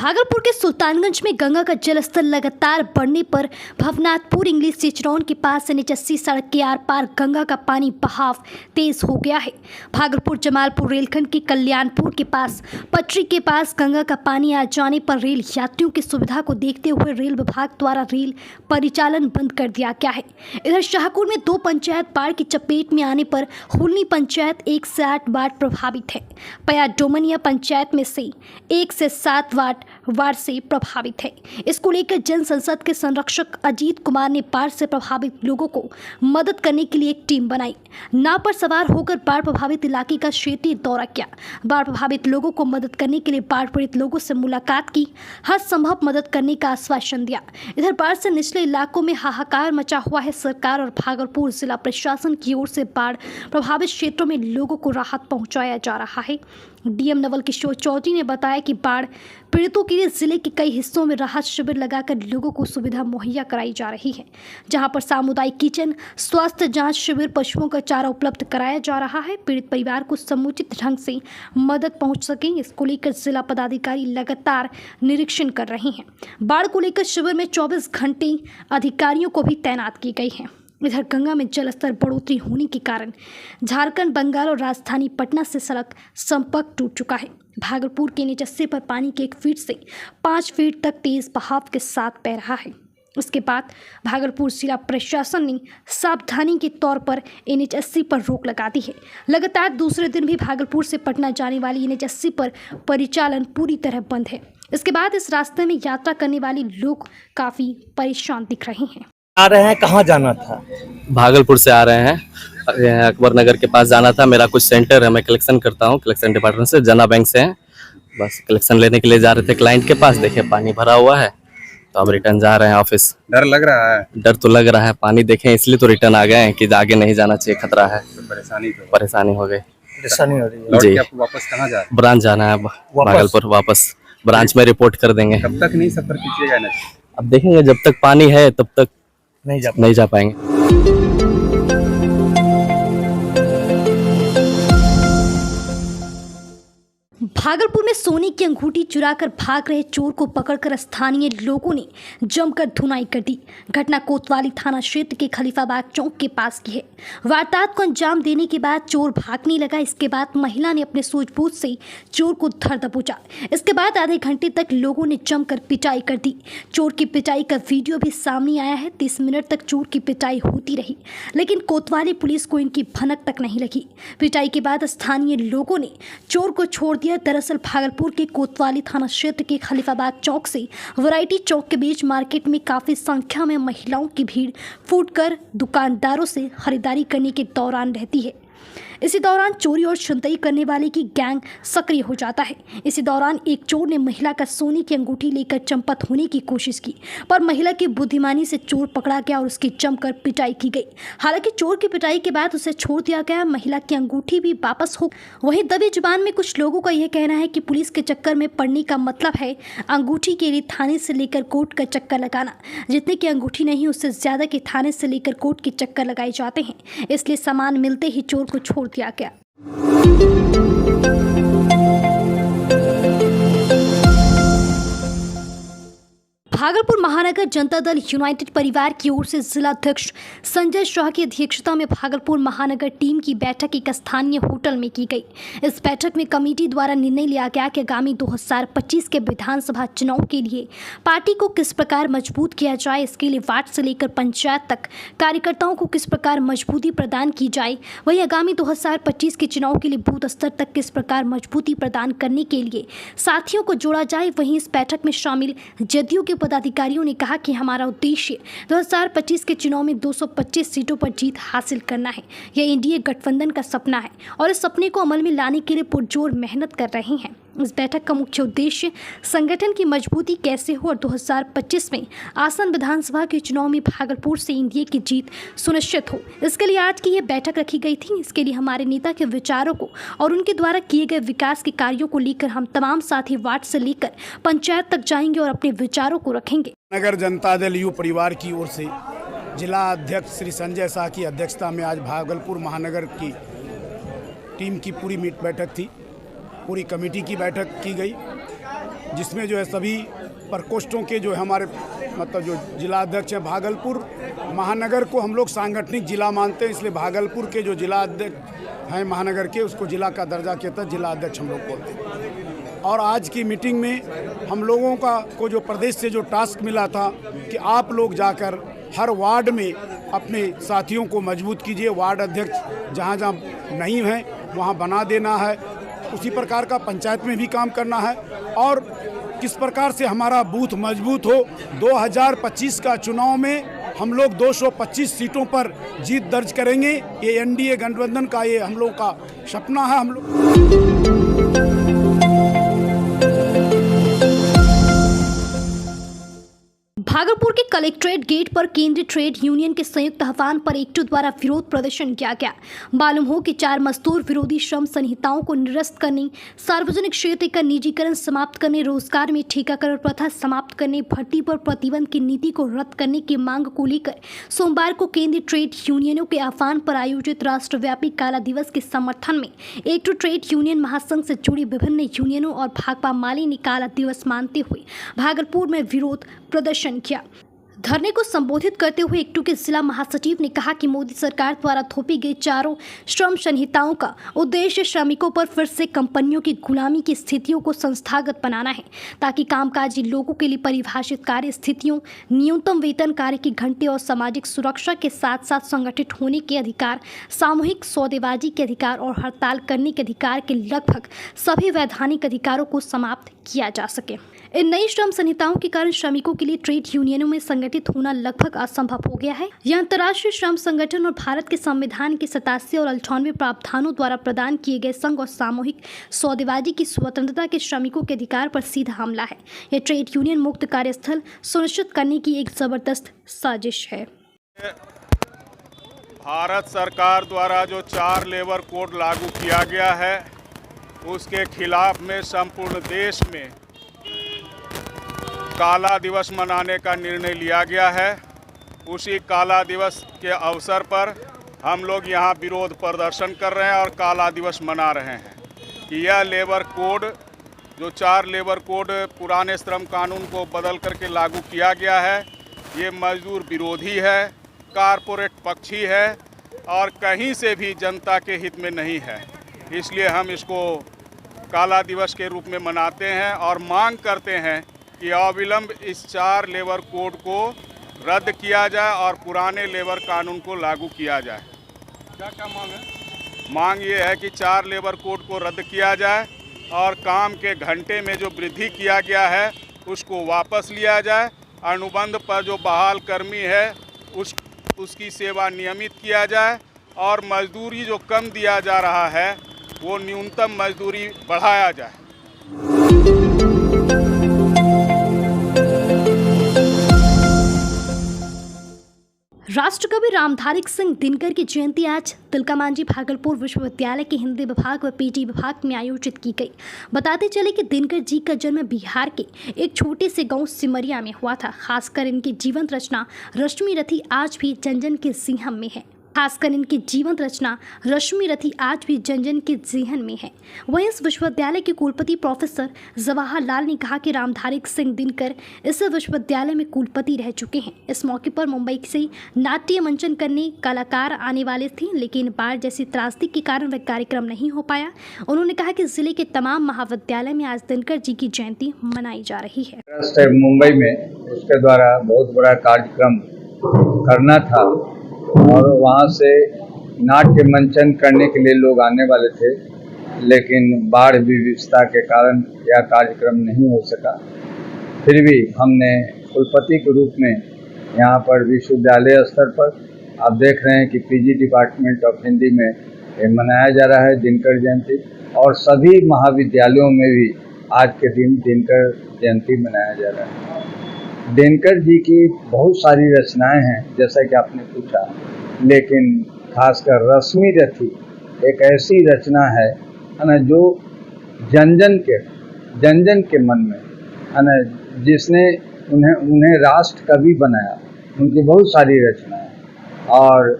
भागलपुर के सुल्तानगंज में गंगा का जलस्तर लगातार बढ़ने पर भवनाथपुर इंग्लिश चिचरौन के पास NH80 सड़क के आर पार गंगा का पानी बहाव तेज हो गया है। भागलपुर जमालपुर रेलखंड के कल्याणपुर के पास पटरी के पास गंगा का पानी आ जाने पर रेल यात्रियों की सुविधा को देखते हुए रेल विभाग द्वारा रेल परिचालन बंद कर दिया गया है। इधर शाहपुर में 2 पंचायत बाढ़ की चपेट में आने पर हुलनी पंचायत 1 से 8 वार्ड प्रभावित है। पया डोमनिया पंचायत में से 1 से 7 वार्ड से प्रभावित है। इसको लेकर जन संसद के संरक्षक अजीत कुमार ने बाढ़ से प्रभावित लोगों को मदद करने के लिए एक टीम बनाई। नाव पर सवार होकर बाढ़ प्रभावित इलाके का क्षेत्रीय दौरा किया। बाढ़ प्रभावित लोगों को मदद करने के लिए बाढ़ पीड़ित लोगों से मुलाकात की, हर संभव मदद करने का आश्वासन दिया। इधर बाढ़ से निचले इलाकों में हाहाकार मचा हुआ है। सरकार और भागलपुर जिला प्रशासन की ओर से बाढ़ प्रभावित क्षेत्रों में लोगों को राहत पहुंचाया जा रहा है। डीएम नवल किशोर चौधरी ने बताया कि बाढ़ पीड़ितों के लिए जिले के कई हिस्सों में राहत शिविर लगाकर लोगों को सुविधा मुहैया कराई जा रही है, जहां पर सामुदायिक किचन, स्वास्थ्य जांच शिविर, पशुओं का चारा उपलब्ध कराया जा रहा है। पीड़ित परिवार को समुचित ढंग से मदद पहुंच सके, इसको लेकर जिला पदाधिकारी लगातार निरीक्षण कर रहे हैं। बाढ़ को लेकर शिविर में 24 घंटे अधिकारियों को भी तैनात की गई है। इधर गंगा में जलस्तर बढ़ोतरी होने के कारण झारखंड, बंगाल और राजधानी पटना से सड़क संपर्क टूट चुका है। भागलपुर के NH80 पर पानी के 1 फीट से 5 फीट तक तेज बहाव के साथ बह रहा है। उसके बाद भागलपुर जिला प्रशासन ने सावधानी के तौर पर NH80 पर रोक लगा दी है। लगातार दूसरे दिन भी भागलपुर से पटना जाने वाली NH80 पर परिचालन पूरी तरह बंद है। इसके बाद इस रास्ते में यात्रा करने वाले लोग काफ़ी परेशान दिख रहे हैं। आ रहे हैं, कहाँ जाना था? भागलपुर से आ रहे हैं, अकबर नगर के पास जाना था। मेरा कुछ सेंटर है, मैं कलेक्शन करता हूँ कलेक्शन डिपार्टमेंट से, जना बैंक से है। बस कलेक्शन लेने के लिए जा रहे थे क्लाइंट के पास। देखिए पानी भरा हुआ है तो अब रिटर्न जा रहे हैं ऑफिस। डर लग रहा है? डर तो लग रहा है, पानी देखें इसलिए तो रिटर्न आ गए हैं कि आगे नहीं जाना चाहिए, खतरा है। तो परेशानी हो गई। परेशानी हो रही है जी। आपको वापस कहाँ जा? ब्रांच जाना है, भागलपुर वापस ब्रांच में रिपोर्ट कर देंगे। कब तक नहीं सफर कीजिएगा ना? अब देखेंगे, जब तक पानी है तब तक नहीं जा पाएंगे। भागलपुर में सोने की अंगूठी चुराकर भाग रहे चोर को पकड़कर स्थानीय लोगों ने जमकर धुनाई कर दी। घटना कोतवाली थाना क्षेत्र के खलीफाबाग चौक के पास की है। वारदात को अंजाम देने के बाद चोर भागने लगा। इसके बाद महिला ने अपने सूझबूझ से चोर को धर दबोचा। इसके बाद आधे घंटे तक लोगों ने जमकर पिटाई कर दी। चोर की पिटाई का वीडियो भी सामने आया है। 30 मिनट तक चोर की पिटाई होती रही, लेकिन कोतवाली पुलिस को इनकी भनक तक नहीं लगी। पिटाई के बाद स्थानीय लोगों ने चोर को छोड़ दिया। दरअसल भागलपुर के कोतवाली थाना क्षेत्र के खलीफाबाग चौक से वैरायटी चौक के बीच मार्केट में काफी संख्या में महिलाओं की भीड़ फूटकर दुकानदारों से खरीदारी करने के दौरान रहती है। इसी दौरान चोरी और छिनतई करने वाले की गैंग सक्रिय हो जाता है। इसी दौरान एक चोर ने महिला का सोने की अंगूठी लेकर चंपत होने की कोशिश की, पर महिला की बुद्धिमानी से चोर पकड़ा गया और उसकी जमकर पिटाई की गई। हालांकि चोर की पिटाई के बाद उसे छोड़ दिया गया। महिला की अंगूठी भी वापस हो। वहीं दबी जुबान में कुछ लोगों का यह कहना है कि पुलिस के चक्कर में पड़ने का मतलब है अंगूठी के लिए थाने से लेकर कोर्ट का चक्कर लगाना। जितने की अंगूठी नहीं, उससे ज्यादा के थाने से लेकर कोर्ट के चक्कर लगाए जाते हैं। इसलिए सामान मिलते ही चोर को छोड़ दिया गया। भागलपुर महानगर जनता दल यूनाइटेड परिवार की ओर से जिला अध्यक्ष संजय शाह की अध्यक्षता में भागलपुर महानगर टीम की बैठक एक स्थानीय होटल में की गई। इस बैठक में कमेटी द्वारा निर्णय लिया गया कि आगामी 2025 के विधानसभा चुनाव के लिए पार्टी को किस प्रकार मजबूत किया जाए। इसके लिए वार्ड से लेकर पंचायत तक कार्यकर्ताओं को किस प्रकार मजबूती प्रदान की जाए। वहीं आगामी 2025 के चुनाव के लिए बूथ स्तर तक किस प्रकार मजबूती प्रदान करने के लिए साथियों को जोड़ा जाए। वहीं इस बैठक में शामिल जदयू के पदाधिकारियों ने कहा कि हमारा उद्देश्य 2025 के चुनाव में 225 सीटों पर जीत हासिल करना है। यह एनडीए गठबंधन का सपना है और इस सपने को अमल में लाने के लिए पुरजोर मेहनत कर रहे हैं। इस बैठक का मुख्य उद्देश्य संगठन की मजबूती कैसे हो और 2025 में आसन विधानसभा के चुनाव में भागलपुर से एनडीए की जीत सुनिश्चित हो। इसके लिए आज की ये बैठक रखी गई थी। इसके लिए हमारे नेता के विचारों को और उनके द्वारा किए गए विकास के कार्यों को लेकर हम तमाम साथी वार्ड से लेकर पंचायत तक जाएंगे और अपने विचारों को रखेंगे। नगर जनता दल यू परिवार की ओर से जिला अध्यक्ष श्री संजय शाह की अध्यक्षता में आज भागलपुर महानगर की टीम की पूरी बैठक थी। पूरी कमेटी की बैठक की गई जिसमें जो है सभी प्रकोष्ठों के जो है हमारे मतलब जो जिला अध्यक्ष हैं भागलपुर महानगर को हम लोग सांगठनिक जिला मानते हैं, इसलिए भागलपुर के जो जिला अध्यक्ष हैं महानगर के उसको जिला का दर्जा के तहत जिला अध्यक्ष हम लोग बोलते हैं। और आज की मीटिंग में हम लोगों को जो प्रदेश से जो टास्क मिला था कि आप लोग जाकर हर वार्ड में अपने साथियों को मजबूत कीजिए, वार्ड अध्यक्ष जहाँ जहाँ नहीं हैं वहाँ बना देना है, उसी प्रकार का पंचायत में भी काम करना है और किस प्रकार से हमारा बूथ मजबूत हो। 2025 का चुनाव में हम लोग 225 सीटों पर जीत दर्ज करेंगे। ये एनडीए गठबंधन का ये हम लोग का सपना है। हम लोग भागलपुर के कलेक्ट्रेट गेट पर केंद्रीय ट्रेड यूनियन के संयुक्त आह्वान पर एकटू द्वारा विरोध प्रदर्शन किया गया। मालूम हो कि 4 मजदूर विरोधी श्रम संहिताओं को निरस्त करने, सार्वजनिक क्षेत्र का निजीकरण समाप्त करने, रोजगार में ठेकाकरण प्रथा समाप्त करने, भर्ती पर प्रतिबंध की नीति को रद्द करने की मांग को लेकर सोमवार को केंद्रीय ट्रेड यूनियनों के आह्वान पर आयोजित राष्ट्रव्यापी काला दिवस के समर्थन में एकटू ट्रेड यूनियन महासंघ से जुड़ी विभिन्न यूनियनों और भाकपा माले ने काला दिवस मानते हुए भागलपुर में विरोध प्रदर्शन किया। धरने को संबोधित करते हुए एकटू के जिला महासचिव ने कहा कि मोदी सरकार द्वारा थोपी गई 4 श्रम संहिताओं का उद्देश्य श्रमिकों पर फिर से कंपनियों की गुलामी की स्थितियों को संस्थागत बनाना है, ताकि कामकाजी लोगों के लिए परिभाषित कार्य स्थितियों, न्यूनतम वेतन, कार्य के घंटे और सामाजिक सुरक्षा के साथ साथ संगठित होने के अधिकार, सामूहिक सौदेबाजी के अधिकार और हड़ताल करने के अधिकार के लगभग सभी वैधानिक अधिकारों को समाप्त किया जा सके। इन नई श्रम संहिताओं के कारण श्रमिकों के लिए ट्रेड यूनियनों में संगठित होना लगभग असंभव हो गया है। यह अंतर्राष्ट्रीय श्रम संगठन और भारत के संविधान के 87 और 98 प्रावधानों द्वारा प्रदान किए गए संघ और सामूहिक सौदेबाजी की स्वतंत्रता के श्रमिकों के अधिकार पर सीधा हमला है। यह ट्रेड यूनियन मुक्त कार्यस्थल सुनिश्चित करने की एक जबरदस्त साजिश है। भारत सरकार द्वारा जो 4 लेबर कोड लागू किया गया है उसके खिलाफ में संपूर्ण देश में काला दिवस मनाने का निर्णय लिया गया है। उसी काला दिवस के अवसर पर हम लोग यहाँ विरोध प्रदर्शन कर रहे हैं और काला दिवस मना रहे हैं कि यह लेबर कोड जो 4 लेबर कोड पुराने श्रम कानून को बदल करके लागू किया गया है, ये मजदूर विरोधी है, कारपोरेट पक्षी है और कहीं से भी जनता के हित में नहीं है। इसलिए हम इसको काला दिवस के रूप में मनाते हैं और मांग करते हैं कि अविलंब इस 4 लेबर कोड को रद्द किया जाए और पुराने लेबर कानून को लागू किया जाए। क्या मांग है? मांग ये है कि 4 लेबर कोड को रद्द किया जाए और काम के घंटे में जो वृद्धि किया गया है उसको वापस लिया जाए। अनुबंध पर जो बहाल कर्मी है उसकी सेवा नियमित किया जाए और मजदूरी जो कम दिया जा रहा है वो न्यूनतम मजदूरी बढ़ाया जाए। राष्ट्रकवि रामधारी सिंह दिनकर की जयंती आज तिलकामांझी भागलपुर विश्वविद्यालय के हिंदी विभाग व पीटी विभाग में आयोजित की गई। बताते चले कि दिनकर जी का जन्म बिहार के एक छोटे से गांव सिमरिया में हुआ था। खासकर इनकी जीवंत रचना रश्मि रथी आज भी जन जन के जिहन में है। खासकर इनकी जीवंत रचना रश्मि रथी आज भी जन जन के जिहन में है। वहीं इस विश्वविद्यालय के कुलपति प्रोफेसर जवाहरलाल ने कहा कि रामधारी सिंह दिनकर इस विश्वविद्यालय में कुलपति रह चुके हैं। इस मौके पर मुंबई से नाट्य मंचन करने कलाकार आने वाले थे, लेकिन बाढ़ जैसी त्रासदी के कारण वह कार्यक्रम नहीं हो पाया। उन्होंने कहा कि जिले के तमाम महाविद्यालय में आज दिनकर जी की जयंती मनाई जा रही है। मुंबई में उसके द्वारा बहुत बड़ा कार्यक्रम करना था और वहाँ से नाट्य मंचन करने के लिए लोग आने वाले थे, लेकिन बाढ़ विविधता के कारण यह कार्यक्रम नहीं हो सका। फिर भी हमने कुलपति के रूप में यहाँ पर विश्वविद्यालय स्तर पर आप देख रहे हैं कि पीजी डिपार्टमेंट ऑफ हिंदी में मनाया जा रहा है दिनकर जयंती, और सभी महाविद्यालयों में भी आज के दिन दिनकर जयंती मनाया जा रहा है। दिनकर जी की बहुत सारी रचनाएं हैं जैसा कि आपने पूछा, लेकिन खासकर रश्मि रथी एक ऐसी रचना है ना जो जन जन के मन में है ना, जिसने उन्हें राष्ट्र कवि बनाया। उनकी बहुत सारी रचनाएं। और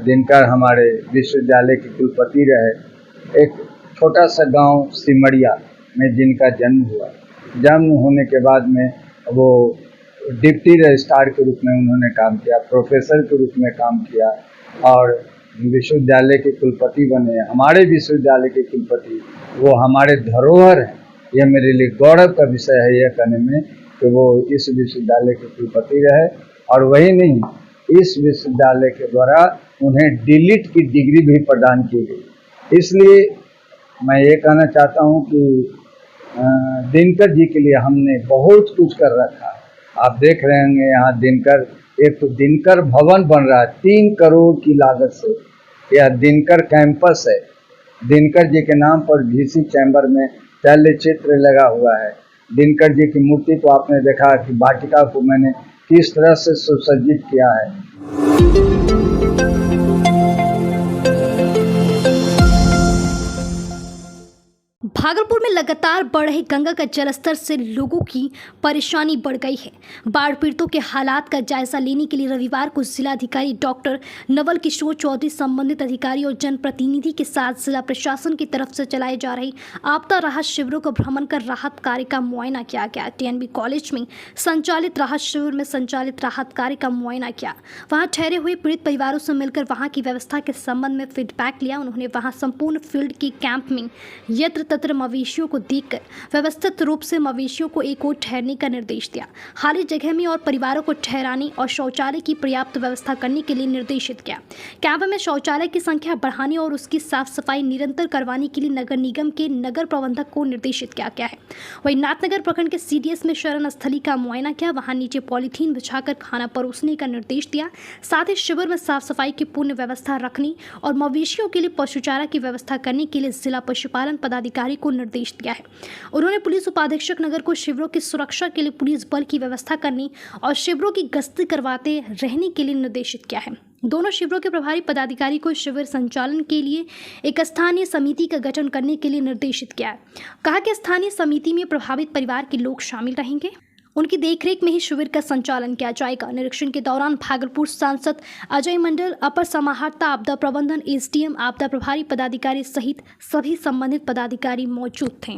दिनकर हमारे विश्वविद्यालय के कुलपति रहे। एक छोटा सा गांव सिमरिया में जिनका जन्म हुआ, जन्म होने के बाद में वो डिप्टी रजिस्ट्रार के रूप में उन्होंने काम किया, प्रोफेसर के रूप में काम किया और विश्वविद्यालय के कुलपति बने। हमारे विश्वविद्यालय के कुलपति वो हमारे धरोहर हैं। यह मेरे लिए गौरव का विषय है यह कहने में कि वो इस विश्वविद्यालय के कुलपति रहे। और वही नहीं, इस विश्वविद्यालय के द्वारा उन्हें डीलिट की डिग्री भी प्रदान की गई। इसलिए मैं ये कहना चाहता हूँ कि दिनकर जी के लिए हमने बहुत कुछ कर रखा है। आप देख रहे होंगे यहाँ दिनकर, एक तो दिनकर भवन बन रहा है 3 करोड़ की लागत से। यह दिनकर कैंपस है। दिनकर जी के नाम पर VC चैम्बर में तैल्य चित्र लगा हुआ है। दिनकर जी की मूर्ति को आपने देखा कि वाटिका को मैंने किस तरह से सुसज्जित किया है। भागलपुर में लगातार बढ़ रहे गंगा का जलस्तर से लोगों की परेशानी बढ़ गई है। बाढ़ पीड़ितों के हालात का जायजा लेने के लिए रविवार को जिलाधिकारी डॉक्टर नवल किशोर चौधरी संबंधित अधिकारी और जनप्रतिनिधि के साथ जिला प्रशासन की तरफ से चलाए जा रहे आपदा राहत शिविरों का भ्रमण कर राहत कार्य का मुआयना किया गया। TNB कॉलेज में संचालित राहत शिविर में संचालित राहत कार्य का मुआयना किया। वहां ठहरे हुए पीड़ित परिवारों से मिलकर वहां की व्यवस्था के संबंध में फीडबैक लिया। उन्होंने वहां संपूर्ण फील्ड के कैंप में यत्र तत्र मवेशियों को देखकर व्यवस्थित रूप से मवेशियों को एक ओर ठहरने का निर्देश दिया। खाली जगह में और परिवारों को ठहराने और शौचालय की पर्याप्त व्यवस्था करने के लिए निर्देशित किया। कैंप में शौचालय की संख्या बढ़ाने और उसकी साफ सफाई निरंतर करवाने के लिए नगर निगम के नगर प्रबंधक को निर्देशित किया गया है। वहीं नाथनगर प्रखंड के CDS में शरण स्थली का मुआयना किया। वहां नीचे पॉलीथीन बिछाकर खाना परोसने का निर्देश दिया। साथ ही शिविर में साफ सफाई की पूर्ण व्यवस्था रखने और मवेशियों के लिए पशुचारा की व्यवस्था करने के लिए जिला पशुपालन पदाधिकारी को निर्देश दिया है। उन्होंने पुलिस उपाधीक्षक नगर को शिविरों की सुरक्षा के लिए पुलिस बल की व्यवस्था करने और शिविरों की गश्त करवाते रहने के लिए निर्देशित किया है। दोनों शिविरों के प्रभारी पदाधिकारी को शिविर संचालन के लिए एक स्थानीय समिति का गठन करने के लिए निर्देशित किया है। कहा कि स्थानीय समिति में प्रभावित परिवार के लोग शामिल रहेंगे। उनकी देखरेख में ही शिविर का संचालन किया जाएगा। निरीक्षण के दौरान भागलपुर सांसद अजय मंडल, अपर समाहर्ता आपदा प्रबंधन, SDM, आपदा प्रभारी पदाधिकारी सहित सभी संबंधित पदाधिकारी मौजूद थे।